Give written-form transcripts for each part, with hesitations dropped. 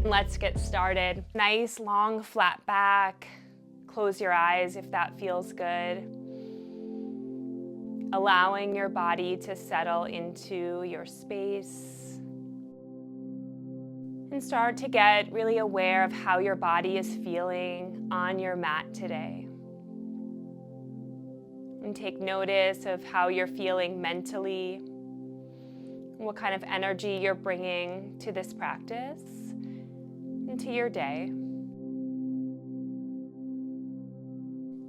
Let's get started. Nice, long, flat back. Close your eyes if that feels good. Allowing your body to settle into your space. And start to get really aware of how your body is feeling on your mat today. And take notice of how you're feeling mentally, what kind of energy you're bringing to this practice, into your day.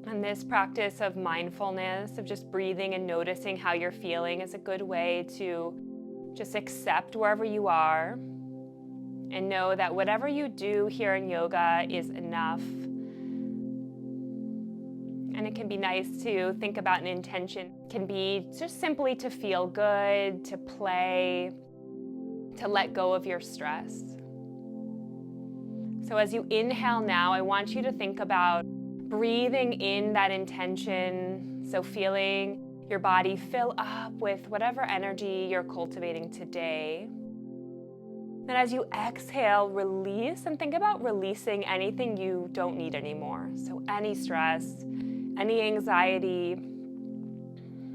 And this practice of mindfulness, of just breathing and noticing how you're feeling, is a good way to just accept wherever you are and know that whatever you do here in yoga is enough. And it can be nice to think about an intention. It can be just simply to feel good, to play, to let go of your stress. So as you inhale now, I want you to think about breathing in that intention. So feeling your body fill up with whatever energy you're cultivating today. Then as you exhale, release, and think about releasing anything you don't need anymore. So any stress, any anxiety,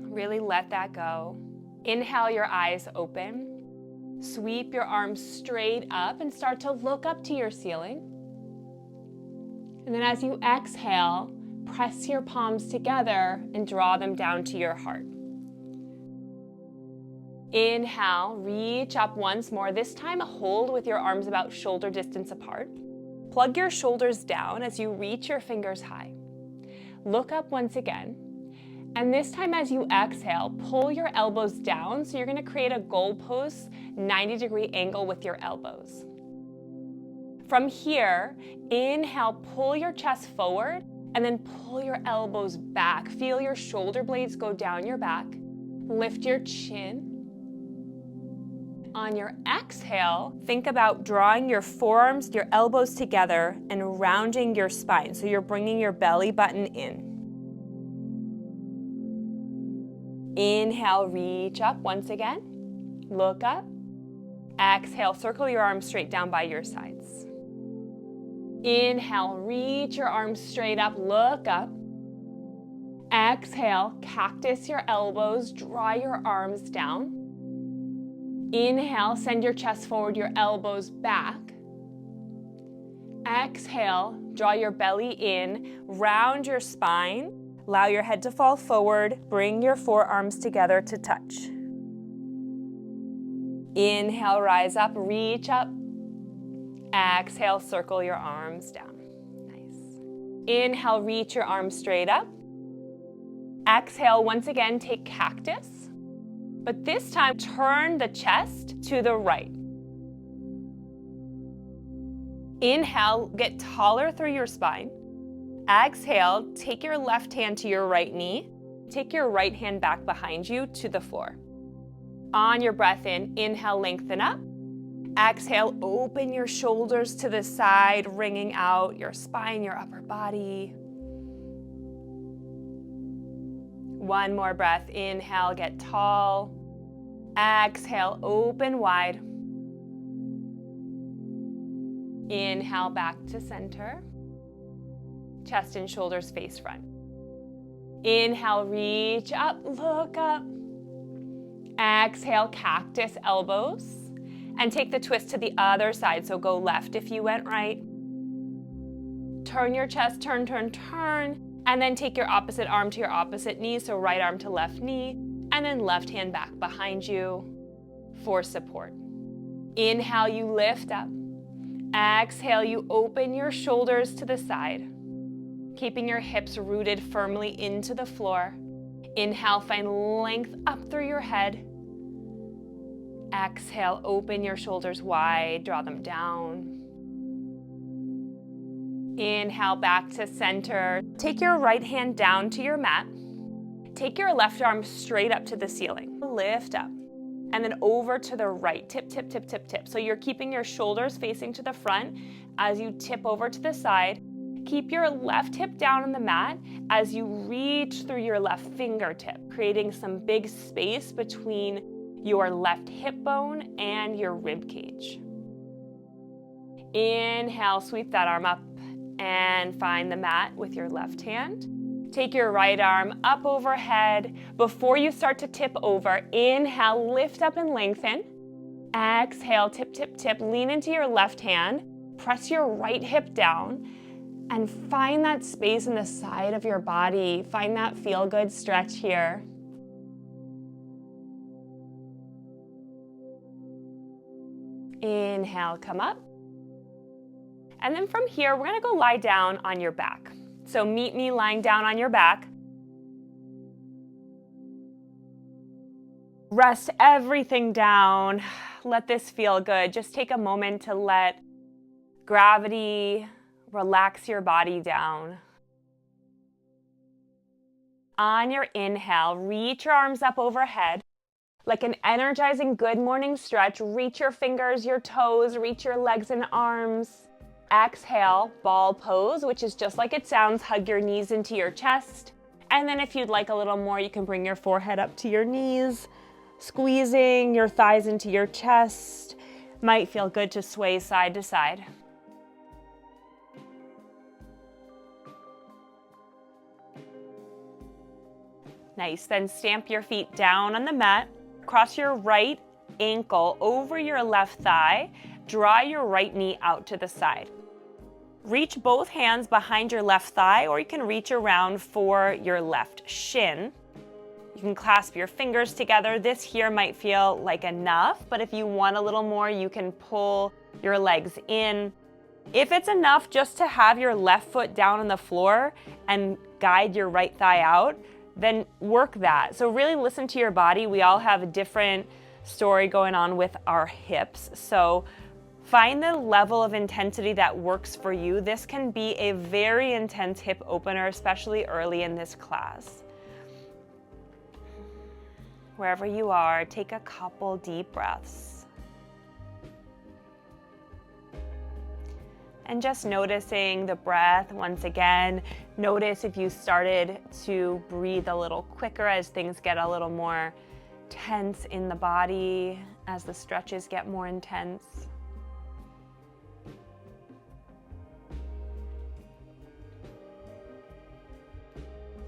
really let that go. Inhale, your eyes open. Sweep your arms straight up and start to look up to your ceiling. And then as you exhale, press your palms together and draw them down to your heart. Inhale, reach up once more. This time, hold with your arms about shoulder distance apart. Plug your shoulders down as you reach your fingers high. Look up once again. And this time as you exhale, pull your elbows down. So you're going to create a goalpost 90-degree angle with your elbows. From here, inhale, pull your chest forward and then pull your elbows back. Feel your shoulder blades go down your back. Lift your chin. On your exhale, think about drawing your forearms, your elbows together and rounding your spine. So you're bringing your belly button in. Inhale, reach up once again. Look up. Exhale, circle your arms straight down by your sides. Inhale, reach your arms straight up, look up. Exhale, cactus your elbows, draw your arms down. Inhale, send your chest forward, your elbows back. Exhale, draw your belly in, round your spine. Allow your head to fall forward. Bring your forearms together to touch. Inhale, rise up, reach up. Exhale, circle your arms down. Nice. Inhale, reach your arms straight up. Exhale, once again, take cactus. But this time, turn the chest to the right. Inhale, get taller through your spine. Exhale, take your left hand to your right knee. Take your right hand back behind you to the floor. On your breath in, inhale, lengthen up. Exhale, open your shoulders to the side, wringing out your spine, your upper body. One more breath. Inhale, get tall. Exhale, open wide. Inhale, back to center. Chest and shoulders face front. Inhale, reach up, look up. Exhale, cactus elbows. And take the twist to the other side. So go left if you went right. Turn your chest, turn, turn, turn. And then take your opposite arm to your opposite knee. So right arm to left knee. And then left hand back behind you for support. Inhale, you lift up. Exhale, you open your shoulders to the side. Keeping your hips rooted firmly into the floor. Inhale, find length up through your head. Exhale, open your shoulders wide, draw them down. Inhale, back to center. Take your right hand down to your mat. Take your left arm straight up to the ceiling. Lift up. And then over to the right. Tip, tip, tip, tip, tip. So you're keeping your shoulders facing to the front as you tip over to the side. Keep your left hip down on the mat as you reach through your left fingertip, creating some big space between your left hip bone and your rib cage. Inhale, sweep that arm up and find the mat with your left hand. Take your right arm up overhead. Before you start to tip over, inhale, lift up and lengthen. Exhale, tip, tip, tip. Lean into your left hand. Press your right hip down and find that space in the side of your body. Find that feel-good stretch here. Inhale, come up. And then from here, we're gonna go lie down on your back. So meet me lying down on your back. Rest everything down. Let this feel good. Just take a moment to let gravity relax your body down. On your inhale, reach your arms up overhead. Like an energizing good morning stretch, reach your fingers, your toes, reach your legs and arms. Exhale, ball pose, which is just like it sounds. Hug your knees into your chest. And then if you'd like a little more, you can bring your forehead up to your knees, squeezing your thighs into your chest. Might feel good to sway side to side. Nice, then stamp your feet down on the mat. Cross your right ankle over your left thigh. Draw your right knee out to the side. Reach both hands behind your left thigh, or you can reach around for your left shin. You can clasp your fingers together. This here might feel like enough, but if you want a little more, you can pull your legs in. If it's enough just to have your left foot down on the floor and guide your right thigh out, then work that. So really listen to your body. We all have a different story going on with our hips. So find the level of intensity that works for you. This can be a very intense hip opener, especially early in this class. Wherever you are, take a couple deep breaths. And just noticing the breath once again. Notice if you started to breathe a little quicker as things get a little more tense in the body, as the stretches get more intense.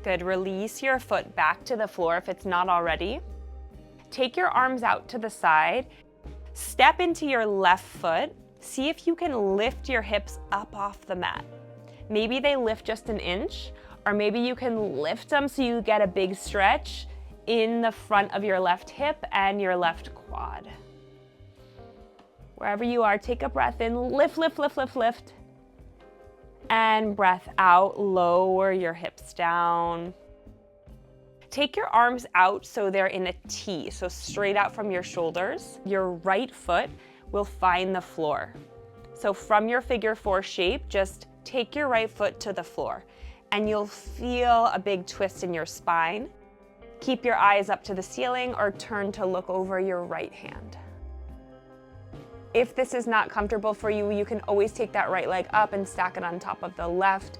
Good, release your foot back to the floor if it's not already. Take your arms out to the side. Step into your left foot. See if you can lift your hips up off the mat. Maybe they lift just an inch, or maybe you can lift them so you get a big stretch in the front of your left hip and your left quad. Wherever you are, take a breath in, lift, lift, lift, lift, lift. And breath out, lower your hips down. Take your arms out so they're in a T, so straight out from your shoulders. Your right foot will find the floor. So from your figure 4 shape, just take your right foot to the floor and you'll feel a big twist in your spine. Keep your eyes up to the ceiling or turn to look over your right hand. If this is not comfortable for you, you can always take that right leg up and stack it on top of the left.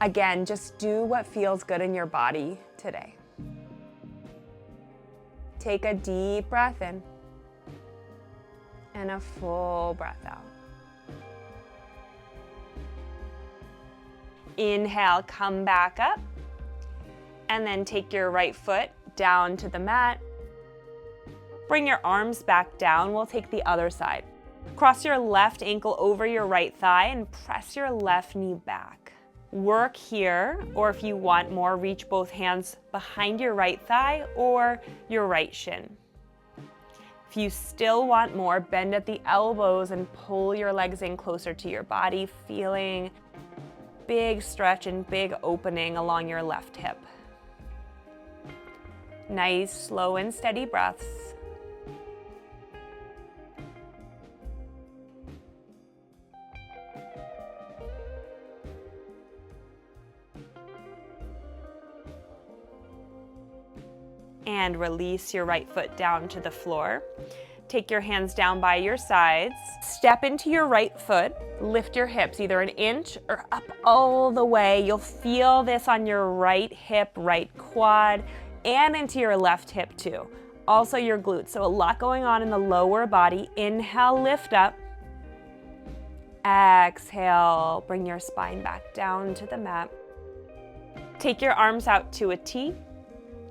Again, just do what feels good in your body today. Take a deep breath in and a full breath out. Inhale, come back up, and then take your right foot down to the mat. Bring your arms back down. We'll take the other side. Cross your left ankle over your right thigh and press your left knee back. Work here, or if you want more, reach both hands behind your right thigh or your right shin. If you still want more, bend at the elbows and pull your legs in closer to your body, feeling big stretch and big opening along your left hip. Nice, slow and steady breaths. And release your right foot down to the floor. Take your hands down by your sides. Step into your right foot. Lift your hips either an inch or up all the way. You'll feel this on your right hip, right quad, and into your left hip too. Also your glutes. So a lot going on in the lower body. Inhale, lift up. Exhale, bring your spine back down to the mat. Take your arms out to a T.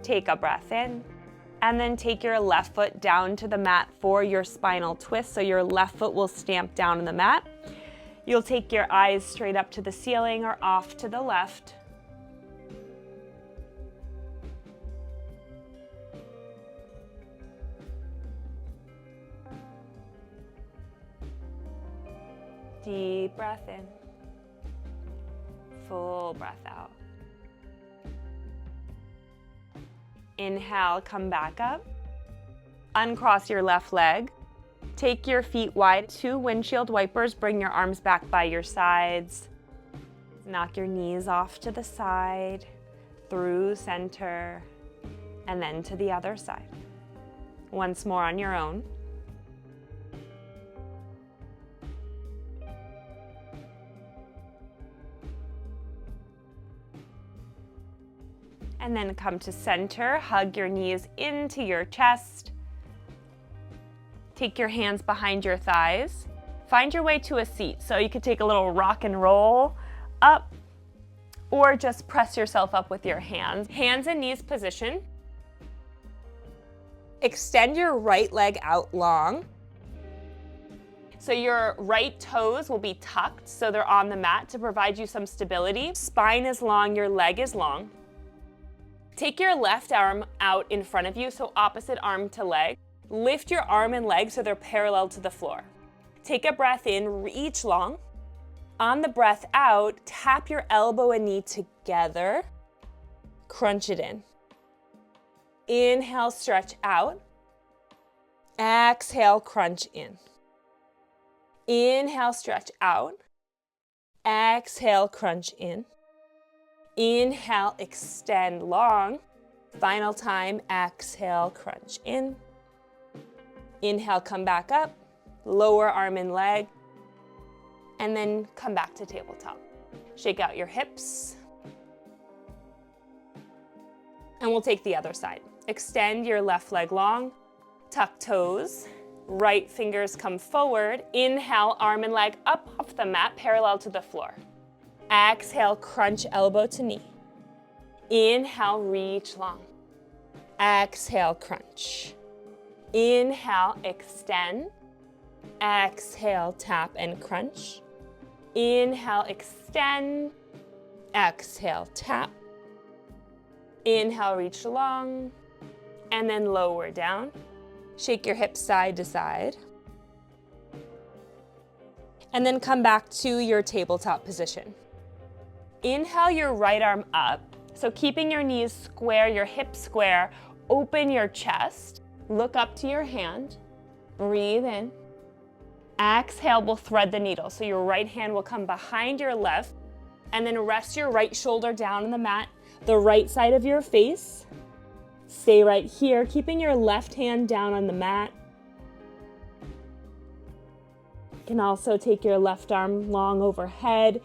Take a breath in. And then take your left foot down to the mat for your spinal twist. So your left foot will stamp down on the mat. You'll take your eyes straight up to the ceiling or off to the left. Deep breath in. Full breath out. Inhale, come back up. Uncross your left leg. Take your feet wide, 2 windshield wipers. Bring your arms back by your sides. Knock your knees off to the side, through center, and then to the other side. Once more on your own. And then come to center, hug your knees into your chest. Take your hands behind your thighs. Find your way to a seat. So you could take a little rock and roll up, or just press yourself up with your hands. Hands and knees position. Extend your right leg out long. So your right toes will be tucked, so they're on the mat to provide you some stability. Spine is long, your leg is long. Take your left arm out in front of you, so opposite arm to leg. Lift your arm and leg so they're parallel to the floor. Take a breath in, reach long. On the breath out, tap your elbow and knee together. Crunch it in. Inhale, stretch out. Exhale, crunch in. Inhale, stretch out. Exhale, crunch in. Inhale, extend long. Final time, exhale, crunch in. Inhale, come back up. Lower arm and leg. And then come back to tabletop. Shake out your hips. And we'll take the other side. Extend your left leg long. Tuck toes. Right fingers come forward. Inhale, arm and leg up off the mat, parallel to the floor. Exhale, crunch elbow to knee. Inhale, reach long. Exhale, crunch. Inhale, extend. Exhale, tap and crunch. Inhale, extend. Exhale, tap. Inhale, reach long. And then lower down. Shake your hips side to side. And then come back to your tabletop position. Inhale your right arm up. So keeping your knees square, your hips square, open your chest. Look up to your hand. Breathe in. Exhale, we'll thread the needle. So your right hand will come behind your left, and then rest your right shoulder down on the mat, the right side of your face. Stay right here, keeping your left hand down on the mat. You can also take your left arm long overhead.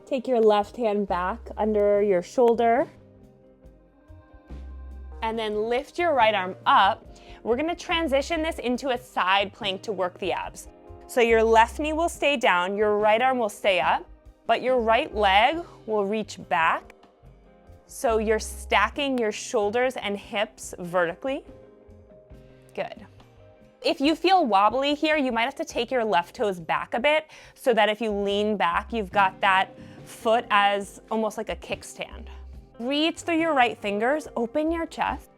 Take your left hand back under your shoulder. And then lift your right arm up. We're gonna transition this into a side plank to work the abs. So your left knee will stay down, your right arm will stay up, but your right leg will reach back. So you're stacking your shoulders and hips vertically. Good. If you feel wobbly here, you might have to take your left toes back a bit so that if you lean back, you've got that foot as almost like a kickstand. Reach through your right fingers, open your chest,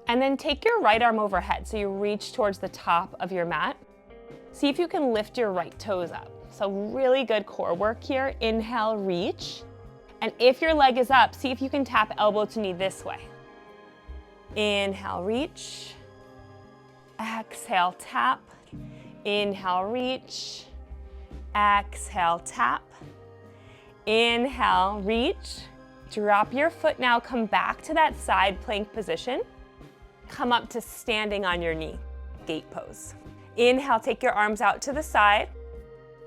and then take your right arm overhead. So you reach towards the top of your mat. See if you can lift your right toes up. So really good core work here. Inhale, reach. And if your leg is up, see if you can tap elbow to knee this way. Inhale, reach. Exhale, tap. Inhale, reach. Exhale, tap. Inhale, reach. Drop your foot now, come back to that side plank position. Come up to standing on your knee, gate pose. Inhale, take your arms out to the side.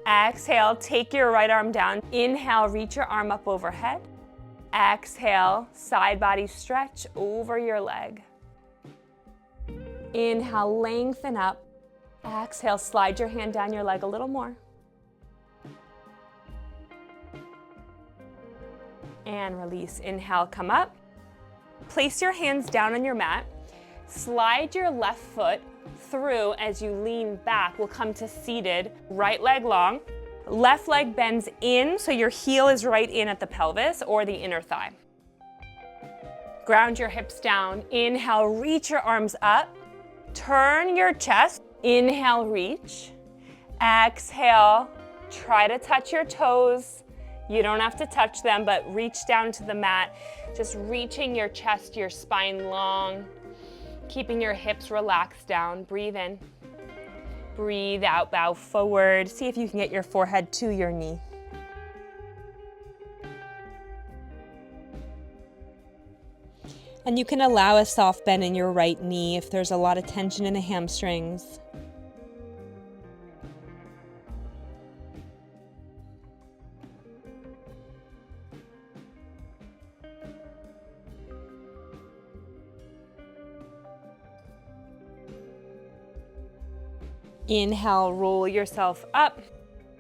Exhale, take your right arm down. Inhale, reach your arm up overhead. Exhale, side body stretch over your leg. Inhale, lengthen up. Exhale, slide your hand down your leg a little more. And release. Inhale, come up. Place your hands down on your mat. Slide your left foot through as you lean back. We'll come to seated, right leg long. Left leg bends in, so your heel is right in at the pelvis or the inner thigh. Ground your hips down. Inhale, reach your arms up. Turn your chest. Inhale, reach. Exhale, try to touch your toes. You don't have to touch them, but reach down to the mat. Just reaching your chest, your spine long. Keeping your hips relaxed down. Breathe in. Breathe out, bow forward. See if you can get your forehead to your knee. And you can allow a soft bend in your right knee if there's a lot of tension in the hamstrings. Inhale, roll yourself up.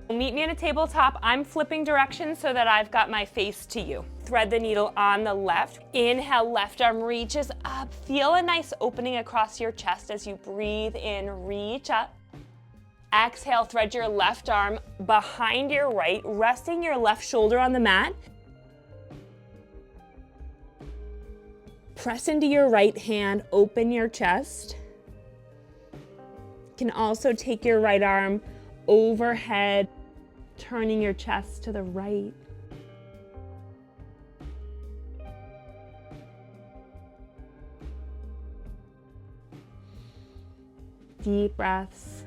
Meet me in a tabletop. I'm flipping directions so that I've got my face to you. Thread the needle on the left. Inhale, left arm reaches up. Feel a nice opening across your chest as you breathe in, reach up. Exhale, thread your left arm behind your right, resting your left shoulder on the mat. Press into your right hand, open your chest. You can also take your right arm overhead, turning your chest to the right. Deep breaths.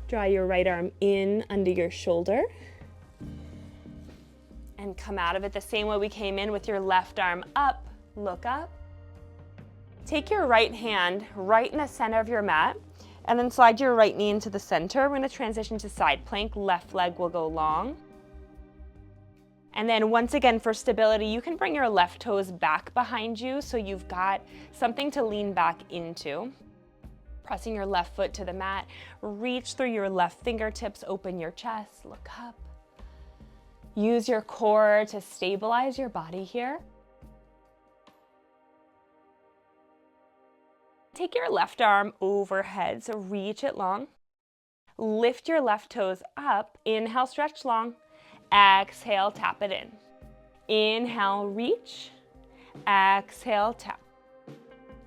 Draw your right arm in under your shoulder. And come out of it the same way we came in with your left arm up. Look up. Take your right hand right in the center of your mat and then slide your right knee into the center. We're going to transition to side plank. Left leg will go long. And then once again, for stability, you can bring your left toes back behind you so you've got something to lean back into. Pressing your left foot to the mat. Reach through your left fingertips, open your chest, look up. Use your core to stabilize your body here. Take your left arm overhead, so reach it long. Lift your left toes up. Inhale, stretch long. Exhale, tap it in. Inhale, reach. Exhale, tap.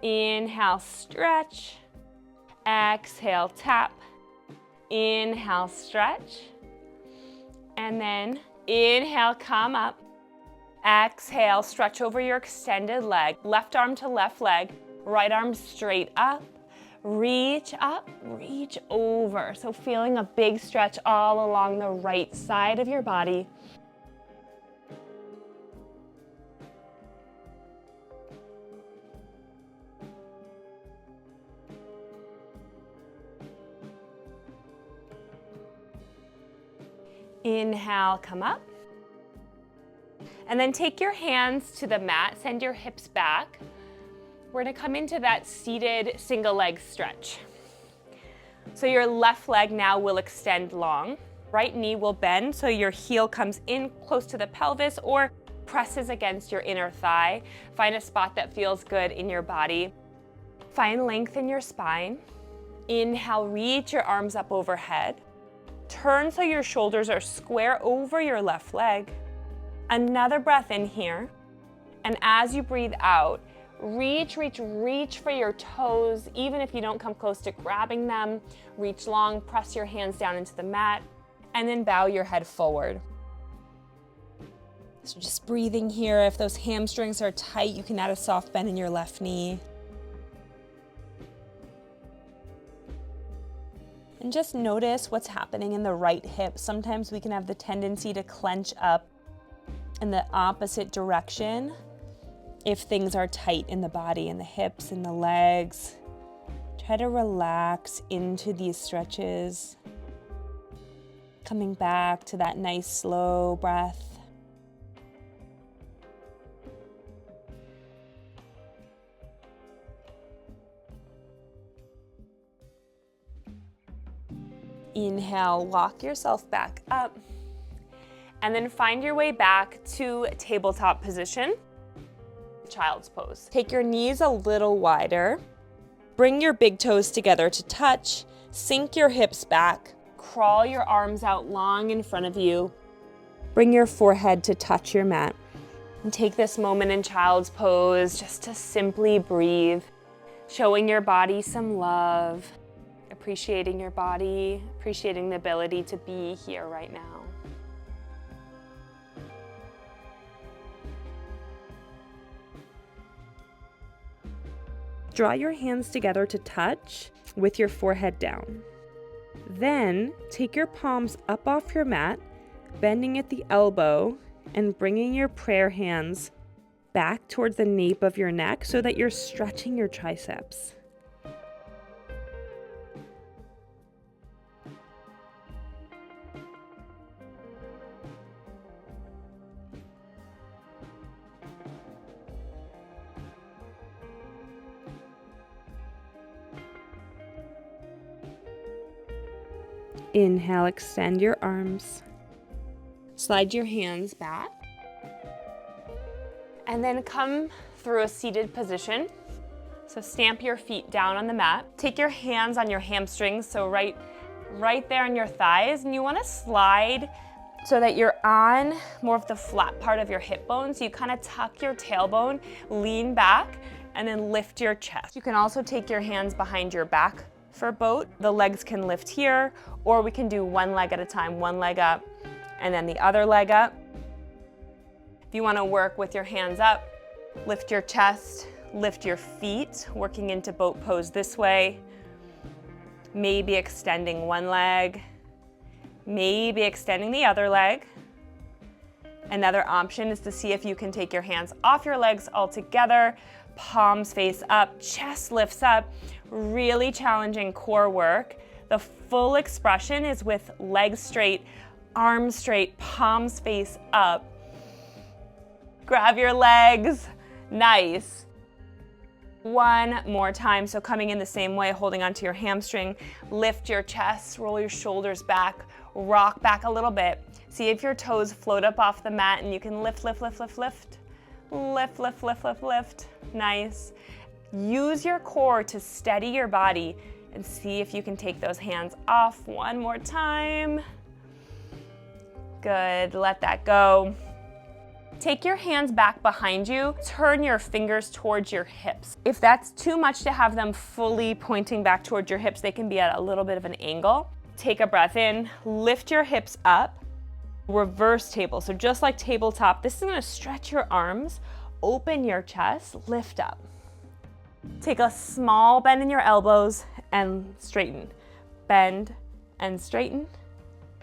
Inhale, stretch. Exhale, tap. Inhale, stretch. And then inhale, come up. Exhale, stretch over your extended leg. Left arm to left leg. Right arm straight up. Reach up, reach over. So feeling a big stretch all along the right side of your body. Inhale, come up. And then take your hands to the mat, send your hips back. We're gonna come into that seated single leg stretch. So your left leg now will extend long. Right knee will bend so your heel comes in close to the pelvis or presses against your inner thigh. Find a spot that feels good in your body. Find length in your spine. Inhale, reach your arms up overhead. Turn so your shoulders are square over your left leg. Another breath in here. And as you breathe out, reach, reach, reach for your toes. Even if you don't come close to grabbing them, reach long, press your hands down into the mat, and then bow your head forward. So just breathing here. If those hamstrings are tight, you can add a soft bend in your left knee. And just notice what's happening in the right hip. Sometimes we can have the tendency to clench up in the opposite direction. If things are tight in the body, in the hips and the legs, try to relax into these stretches. Coming back to that nice slow breath. Inhale, walk yourself back up. And then find your way back to tabletop position, child's pose. Take your knees a little wider. Bring your big toes together to touch. Sink your hips back. Crawl your arms out long in front of you. Bring your forehead to touch your mat. And take this moment in child's pose just to simply breathe, showing your body some love. Appreciating your body, appreciating the ability to be here right now. Draw your hands together to touch with your forehead down. Then take your palms up off your mat, bending at the elbow and bringing your prayer hands back towards the nape of your neck so that you're stretching your triceps. Inhale, extend your arms. Slide your hands back. And then come through a seated position. So stamp your feet down on the mat. Take your hands on your hamstrings, so right there on your thighs. And you want to slide so that you're on more of the flat part of your hip bone. So you kind of tuck your tailbone, lean back, and then lift your chest. You can also take your hands behind your back for boat. The legs can lift here, or we can do one leg at a time, one leg up, and then the other leg up. If you want to work with your hands up, lift your chest, lift your feet, working into boat pose this way. Maybe extending one leg, maybe extending the other leg. Another option is to see if you can take your hands off your legs altogether, palms face up, chest lifts up, really challenging core work. The full expression is with legs straight, arms straight, palms face up. Grab your legs, nice. One more time, so coming in the same way, holding onto your hamstring, lift your chest, roll your shoulders back, rock back a little bit. See if your toes float up off the mat and you can lift, lift, lift, lift, lift. Lift, lift, lift, lift, lift. Nice. Use your core to steady your body and see if you can take those hands off. One more time. Good, let that go. Take your hands back behind you. Turn your fingers towards your hips. If that's too much to have them fully pointing back towards your hips, they can be at a little bit of an angle. Take a breath in, lift your hips up. Reverse table, so just like tabletop, this is gonna stretch your arms, open your chest, lift up. Take a small bend in your elbows and straighten. Bend and straighten,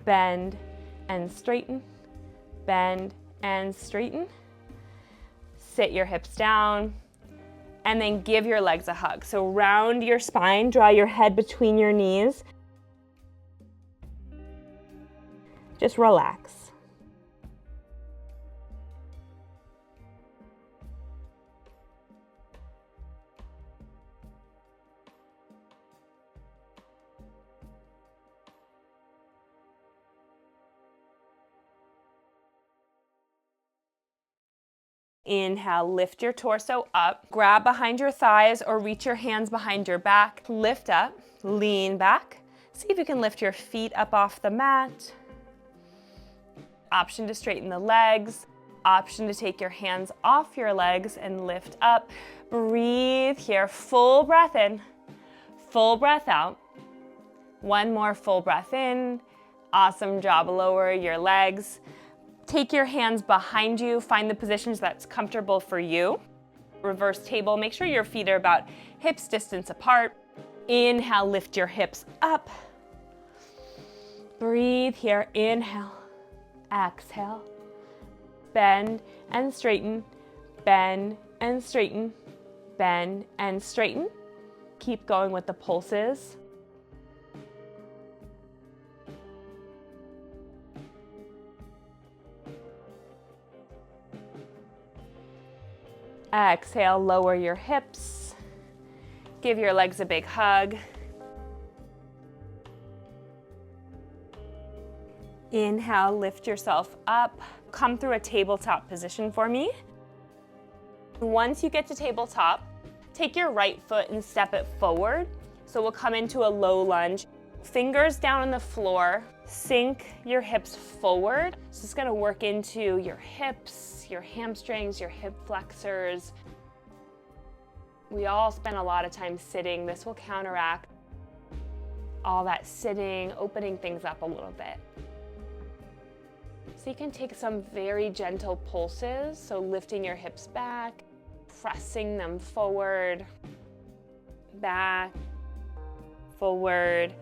bend and straighten, bend and straighten. Sit your hips down and then give your legs a hug. So round your spine, draw your head between your knees. Just relax. Inhale, lift your torso up, grab behind your thighs or reach your hands behind your back, lift up, lean back. See if you can lift your feet up off the mat. Option to straighten the legs, option to take your hands off your legs and lift up. Breathe here, full breath in, full breath out. One more full breath in. Awesome job, lower your legs. Take your hands behind you, find the positions that's comfortable for you. Reverse table, make sure your feet are about hips distance apart. Inhale, lift your hips up. Breathe here, inhale, exhale. Bend and straighten, bend and straighten, bend and straighten. Keep going with the pulses. Exhale, lower your hips. Give your legs a big hug. Inhale, lift yourself up. Come through a tabletop position for me. Once you get to tabletop, take your right foot and step it forward. So we'll come into a low lunge. Fingers down on the floor, sink your hips forward. So it's gonna work into your hips, your hamstrings, your hip flexors. We all spend a lot of time sitting. This will counteract all that sitting, opening things up a little bit. So you can take some very gentle pulses, so lifting your hips back, pressing them forward, back, forward.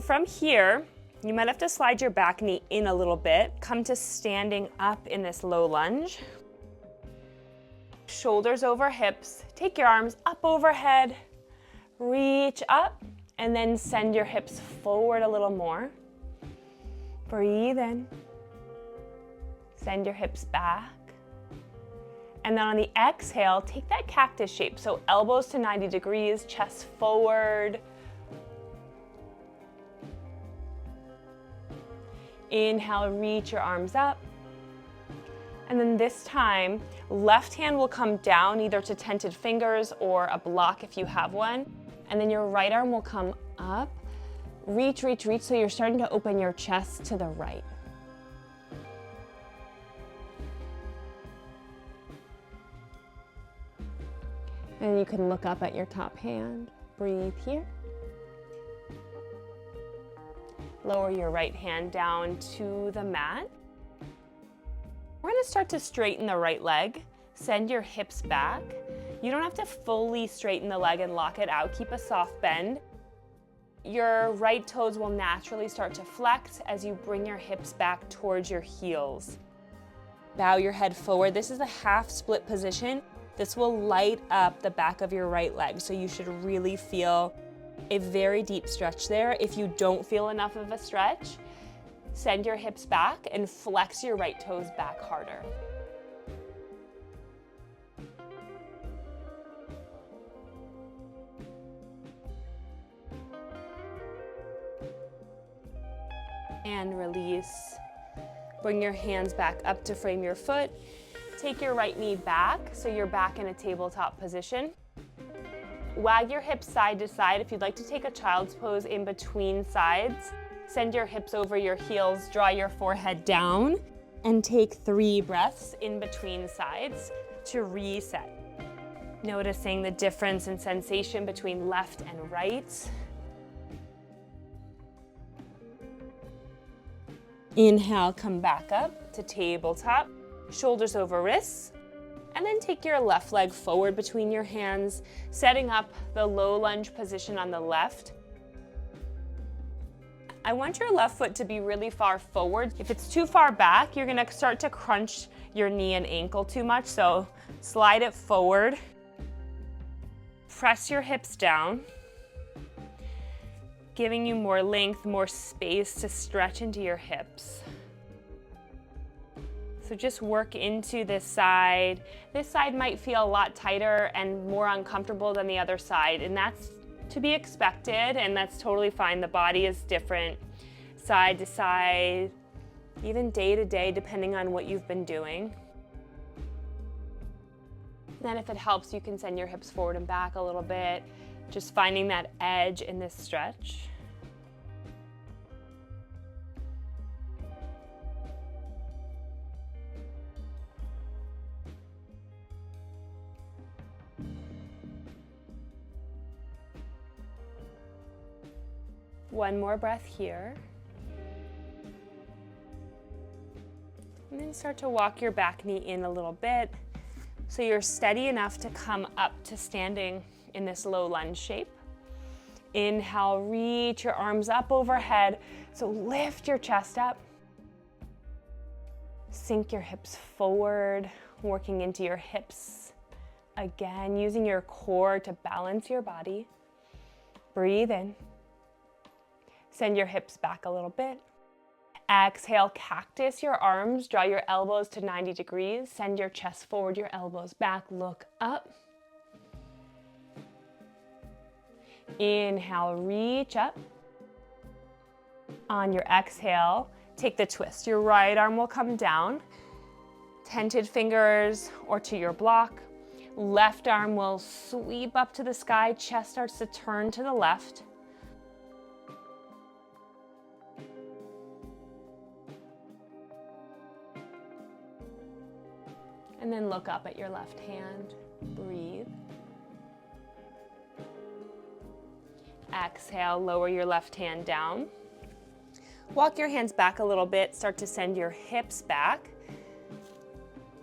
From here, you might have to slide your back knee in a little bit. Come to standing up in this low lunge. Shoulders over hips. Take your arms up overhead. Reach up and then send your hips forward a little more. Breathe in. Send your hips back. And then on the exhale, take that cactus shape. So elbows to 90 degrees, chest forward. Inhale, reach your arms up. And then this time, left hand will come down either to tented fingers or a block if you have one. And then your right arm will come up. Reach, reach, reach, so you're starting to open your chest to the right. And you can look up at your top hand. Breathe here. Lower your right hand down to the mat. We're gonna start to straighten the right leg. Send your hips back. You don't have to fully straighten the leg and lock it out. Keep a soft bend. Your right toes will naturally start to flex as you bring your hips back towards your heels. Bow your head forward. This is a half split position. This will light up the back of your right leg, so you should really feel a very deep stretch there. If you don't feel enough of a stretch, send your hips back and flex your right toes back harder. And release. Bring your hands back up to frame your foot. Take your right knee back so you're back in a tabletop position. Wag your hips side to side. If you'd like to take a child's pose in between sides, send your hips over your heels, draw your forehead down, and take 3 breaths in between sides to reset. Noticing the difference in sensation between left and right. Inhale, come back up to tabletop, shoulders over wrists. And then take your left leg forward between your hands, setting up the low lunge position on the left. I want your left foot to be really far forward. If it's too far back, you're gonna start to crunch your knee and ankle too much, so slide it forward. Press your hips down, giving you more length, more space to stretch into your hips. So just work into this side. This side might feel a lot tighter and more uncomfortable than the other side, and that's to be expected, and that's totally fine. The body is different side to side, even day to day, depending on what you've been doing. Then if it helps, you can send your hips forward and back a little bit, just finding that edge in this stretch. One more breath here. And then start to walk your back knee in a little bit so you're steady enough to come up to standing in this low lunge shape. Inhale, reach your arms up overhead. So lift your chest up. Sink your hips forward, working into your hips. Again, using your core to balance your body. Breathe in. Send your hips back a little bit. Exhale, cactus your arms. Draw your elbows to 90 degrees. Send your chest forward, your elbows back. Look up. Inhale, reach up. On your exhale, take the twist. Your right arm will come down, tented fingers or to your block. Left arm will sweep up to the sky. Chest starts to turn to the left. And then look up at your left hand. Breathe. Exhale, lower your left hand down. Walk your hands back a little bit. Start to send your hips back.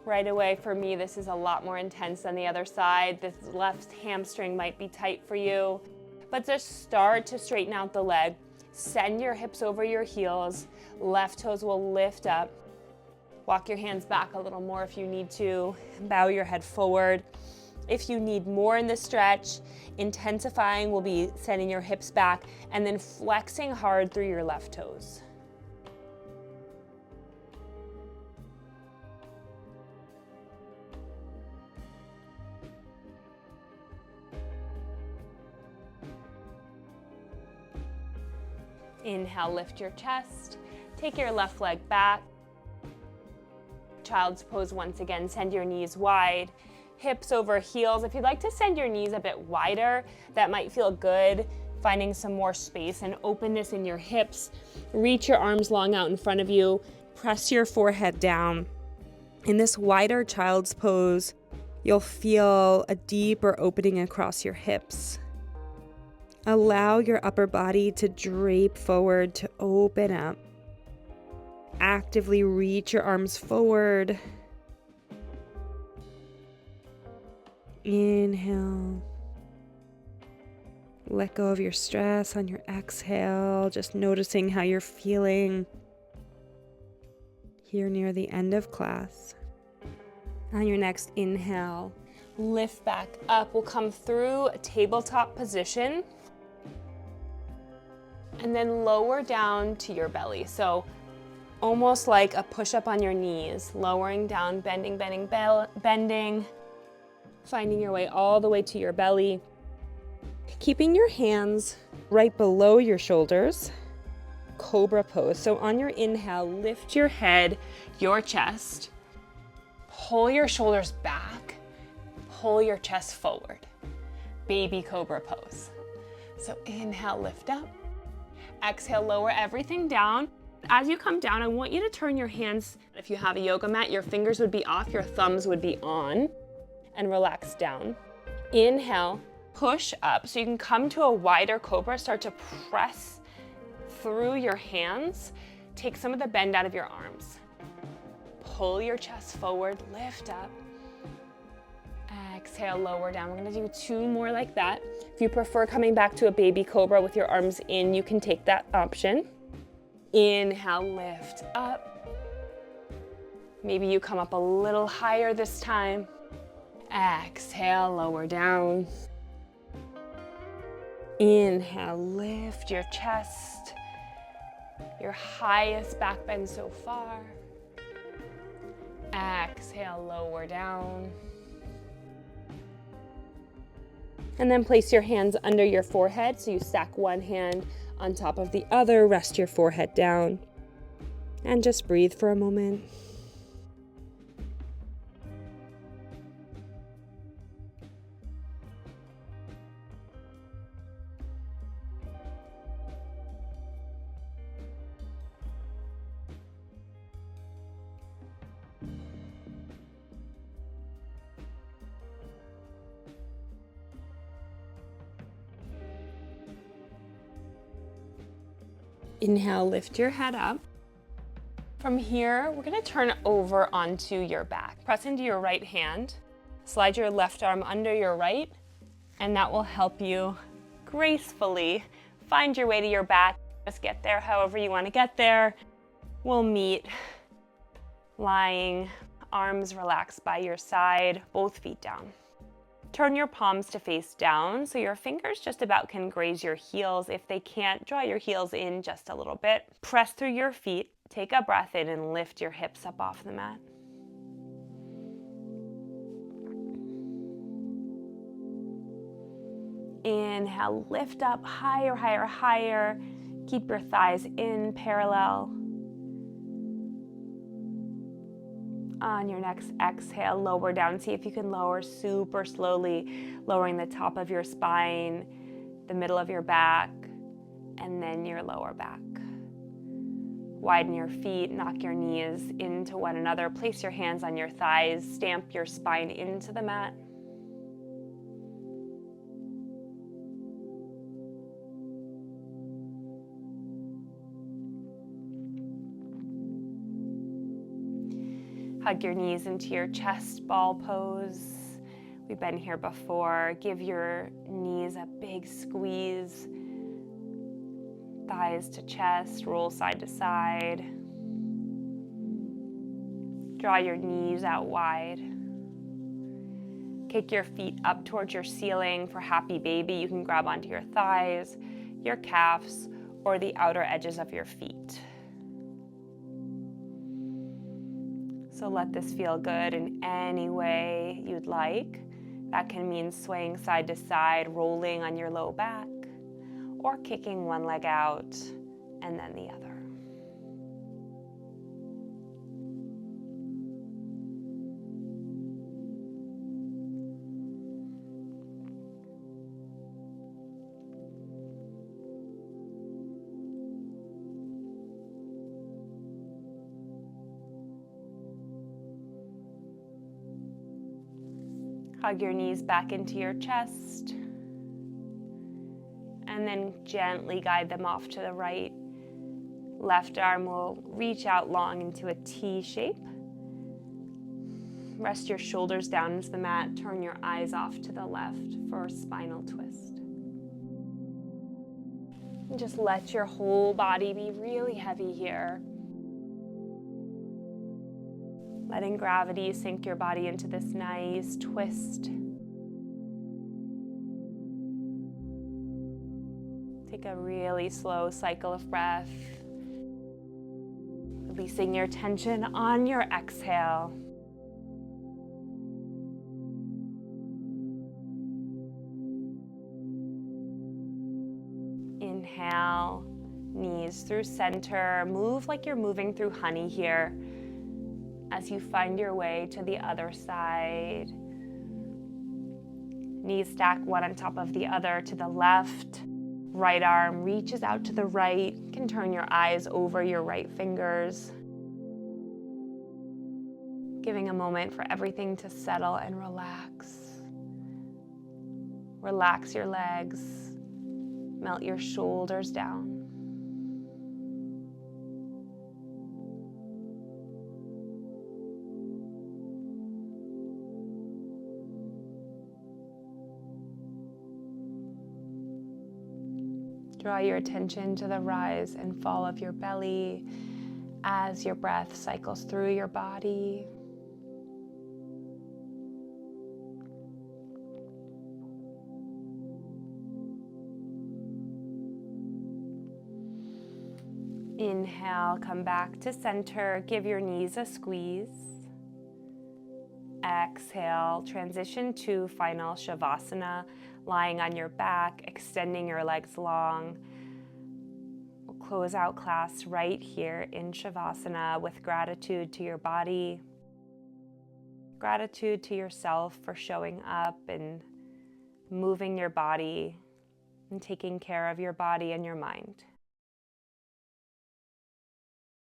Right away, for me, this is a lot more intense than the other side. This left hamstring might be tight for you. But just start to straighten out the leg. Send your hips over your heels. Left toes will lift up. Walk your hands back a little more if you need to. Bow your head forward. If you need more in this stretch, intensifying will be sending your hips back and then flexing hard through your left toes. Inhale, lift your chest. Take your left leg back. Child's pose once again. Send your knees wide. Hips over heels. If you'd like to send your knees a bit wider, that might feel good. Finding some more space and openness in your hips. Reach your arms long out in front of you. Press your forehead down. In this wider child's pose, you'll feel a deeper opening across your hips. Allow your upper body to drape forward, to open up. Actively reach your arms forward. Inhale. Let go of your stress on your exhale, just noticing how you're feeling here near the end of class. On your next inhale, lift back up. We'll come through a tabletop position and then lower down to your belly. So almost like a push-up on your knees, lowering down, bending, bending, bending, finding your way all the way to your belly. Keeping your hands right below your shoulders, Cobra pose. So on your inhale, lift your head, your chest, pull your shoulders back, pull your chest forward. Baby Cobra pose. So inhale, lift up. Exhale, lower everything down. As you come down, I want you to turn your hands. If you have a yoga mat, your fingers would be off, your thumbs would be on, and relax down. Inhale, push up. So you can come to a wider Cobra, start to press through your hands. Take some of the bend out of your arms. Pull your chest forward, lift up. Exhale, lower down. We're gonna do 2 more like that. If you prefer coming back to a baby Cobra with your arms in, you can take that option. Inhale, lift up. Maybe you come up a little higher this time. Exhale, lower down. Inhale, lift your chest. Your highest back bend so far. Exhale, lower down. And then place your hands under your forehead. So you stack one hand on top of the other, rest your forehead down, and just breathe for a moment. Inhale, lift your head up. From here, we're gonna turn over onto your back. Press into your right hand, slide your left arm under your right, and that will help you gracefully find your way to your back. Just get there however you want to get there. We'll meet lying, arms relaxed by your side, both feet down. Turn your palms to face down so your fingers just about can graze your heels. If they can't, draw your heels in just a little bit. Press through your feet, take a breath in and lift your hips up off the mat. Inhale, lift up higher, higher, higher. Keep your thighs in parallel. On your next exhale, lower down. See if you can lower super slowly, lowering the top of your spine, the middle of your back, and then your lower back. Widen your feet, knock your knees into one another. Place your hands on your thighs, stamp your spine into the mat. Hug your knees into your chest ball pose. We've been here before. Give your knees a big squeeze. Thighs to chest, roll side to side. Draw your knees out wide. Kick your feet up towards your ceiling for happy baby. You can grab onto your thighs, your calves, or the outer edges of your feet. So let this feel good in any way you'd like. That can mean swaying side to side, rolling on your low back, or kicking one leg out and then the other. Hug your knees back into your chest, and then gently guide them off to the right. Left arm will reach out long into a T shape. Rest your shoulders down into the mat. Turn your eyes off to the left for a spinal twist. And just let your whole body be really heavy here. Letting gravity sink your body into this nice twist. Take a really slow cycle of breath. Releasing your tension on your exhale. Inhale, knees through center. Move like you're moving through honey here. As you find your way to the other side. Knees stack one on top of the other to the left. Right arm reaches out to the right. You can turn your eyes over your right fingers. Giving a moment for everything to settle and relax. Relax your legs. Melt your shoulders down. Draw your attention to the rise and fall of your belly as your breath cycles through your body. Inhale, come back to center. Give your knees a squeeze. Exhale, transition to final Shavasana. Lying on your back, extending your legs long. We'll close out class right here in Shavasana with gratitude to your body, gratitude to yourself for showing up and moving your body and taking care of your body and your mind.